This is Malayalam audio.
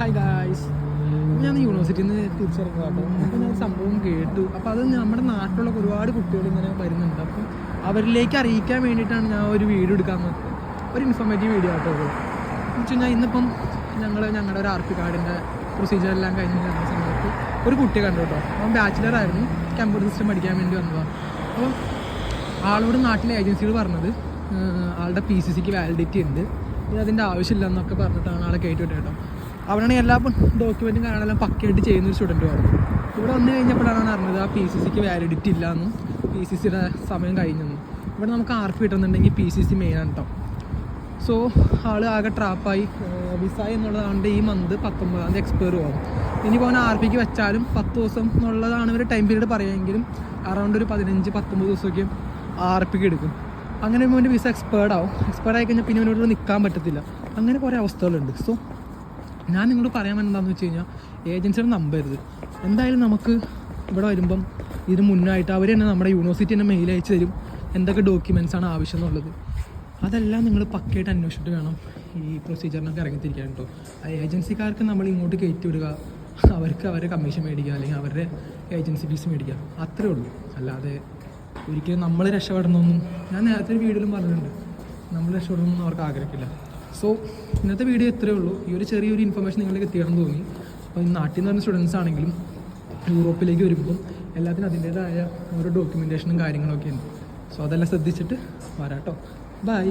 ഹായ് ഗായ്സ്, ഞാൻ യൂണിവേഴ്സിറ്റിയിൽ നിന്ന് തിരിച്ചിറങ്ങുക കേട്ടോ. അപ്പോൾ ഞാൻ സംഭവം കേട്ടു. അപ്പോൾ അത് നമ്മുടെ നാട്ടിലുള്ള ഒരുപാട് കുട്ടികൾ ഇങ്ങനെ വരുന്നുണ്ട്. അപ്പം അവരിലേക്ക് അറിയിക്കാൻ വേണ്ടിയിട്ടാണ് ഞാൻ ഒരു വീഡിയോ എടുക്കാൻ നോക്കുന്നത്. ഒരു ഇൻഫോർമേറ്റീവ് വീഡിയോ ആട്ടോ അത്. എന്ന് വെച്ച് കഴിഞ്ഞാൽ ഇന്നിപ്പം ഞങ്ങളുടെ ഒരു RP കാർഡിൻ്റെ പ്രൊസീജിയറെല്ലാം കഴിഞ്ഞ് വരുന്ന സമയത്ത് ഒരു കുട്ടിയെ കണ്ടു കേട്ടോ. അവൻ ബാച്ചിലറായിരുന്നു, കമ്പ്യൂട്ടർ സിസ്റ്റം പഠിക്കാൻ വേണ്ടി വന്നതാണ്. അപ്പം ആളോട് നാട്ടിലെ ഏജൻസികൾ പറഞ്ഞത് ആളുടെ PCCക്ക് വാലിഡിറ്റി ഉണ്ട്, ഇനി അതിൻ്റെ ആവശ്യമില്ല എന്നൊക്കെ പറഞ്ഞിട്ടാണ് ആളെ കയറ്റി വിട്ടത് കേട്ടോ. അവനാണെങ്കിൽ എല്ലാ ഡോക്യുമെൻറ്റും കാര്യങ്ങളെല്ലാം പക്കയായിട്ട് ചെയ്യുന്നൊരു സ്റ്റുഡൻറ്റുമായിരുന്നു. ഇവിടെ വന്നു കഴിഞ്ഞപ്പോഴാണ് അറിഞ്ഞത് ആ PCCക്ക് വാലിഡിറ്റി ഇല്ല എന്നും PCCയുടെ സമയം കഴിഞ്ഞെന്നും. ഇവിടെ നമുക്ക് RP കിട്ടുന്നുണ്ടെങ്കിൽ PCC മെയിനാണ് കേട്ടോ. സോ ആൾ ആകെ ട്രാപ്പായി. വിസ എന്നുള്ളതാണ്ട് ഈ മന്ത് 19 എക്സ്പയർ പോകും. ഇനിയിപ്പോൾ അവൻ RPക്ക് വെച്ചാലും 10 ദിവസം എന്നുള്ളതാണ് ഇവർ ടൈം പീരീഡ് പറയുമെങ്കിലും അറൗണ്ട് ഒരു 15-19 ദിവസമൊക്കെ RPക്ക് എടുക്കും. അങ്ങനെ ഇവൻ്റെ വിസ എക്സ്പയർഡ് ആയി കഴിഞ്ഞാൽ പിന്നെ ഇവനോട് നിൽക്കാൻ പറ്റത്തില്ല. അങ്ങനെ കുറേ അവസ്ഥകളുണ്ട്. സോ ഞാൻ നിങ്ങളോട് പറയാൻ എന്താണെന്ന് വെച്ച് കഴിഞ്ഞാൽ ഏജൻസിയുടെ നമ്പരുത്. എന്തായാലും നമുക്ക് ഇവിടെ വരുമ്പം ഇതിന് മുന്നായിട്ട് അവർ തന്നെ നമ്മുടെ യൂണിവേഴ്സിറ്റി തന്നെ മെയിൽ അയച്ചു തരും എന്തൊക്കെ ഡോക്യുമെൻറ്റ്സാണ് ആവശ്യം എന്നുള്ളത്. അതെല്ലാം നിങ്ങൾ പക്കയായിട്ട് അന്വേഷിച്ചിട്ട് വേണം ഈ പ്രൊസീജിയറിനൊക്കെ ഇറങ്ങിത്തിരിക്കാൻ കേട്ടോ. ആ ഏജൻസിക്കാർക്ക് നമ്മൾ ഇങ്ങോട്ട് കയറ്റി വിടുക, അവർക്ക് അവരുടെ കമ്മീഷൻ മേടിക്കുക, അല്ലെങ്കിൽ അവരുടെ ഏജൻസി ഫീസ് മേടിക്കുക, അത്രേ ഉള്ളൂ. അല്ലാതെ ഒരിക്കലും നമ്മൾ രക്ഷപ്പെടണമെന്നും ഞാൻ നേരത്തെ ഒരു വീഡിയോയിലും പറഞ്ഞിട്ടുണ്ട്, നമ്മൾ രക്ഷപ്പെടണമെന്നും അവർക്ക് ആഗ്രഹിക്കില്ല. സോ ഇന്നത്തെ വീഡിയോ ഇത്രയേ ഉള്ളൂ. ഈ ഒരു ചെറിയൊരു ഇൻഫർമേഷൻ നിങ്ങൾക്ക് എത്തിക്കണമെന്ന് തോന്നി. അപ്പോൾ ഈ നാട്ടിൽ നിന്ന് വരുന്ന സ്റ്റുഡൻസ് ആണെങ്കിലും യൂറോപ്പിലേക്ക് വരുമ്പം എല്ലാത്തിനും അതിൻ്റേതായ ഓരോ ഡോക്യുമെൻറ്റേഷനും കാര്യങ്ങളൊക്കെ ഉണ്ട്. സോ അതെല്ലാം ശ്രദ്ധിച്ചിട്ട് വരാം കേട്ടോ. ബൈ.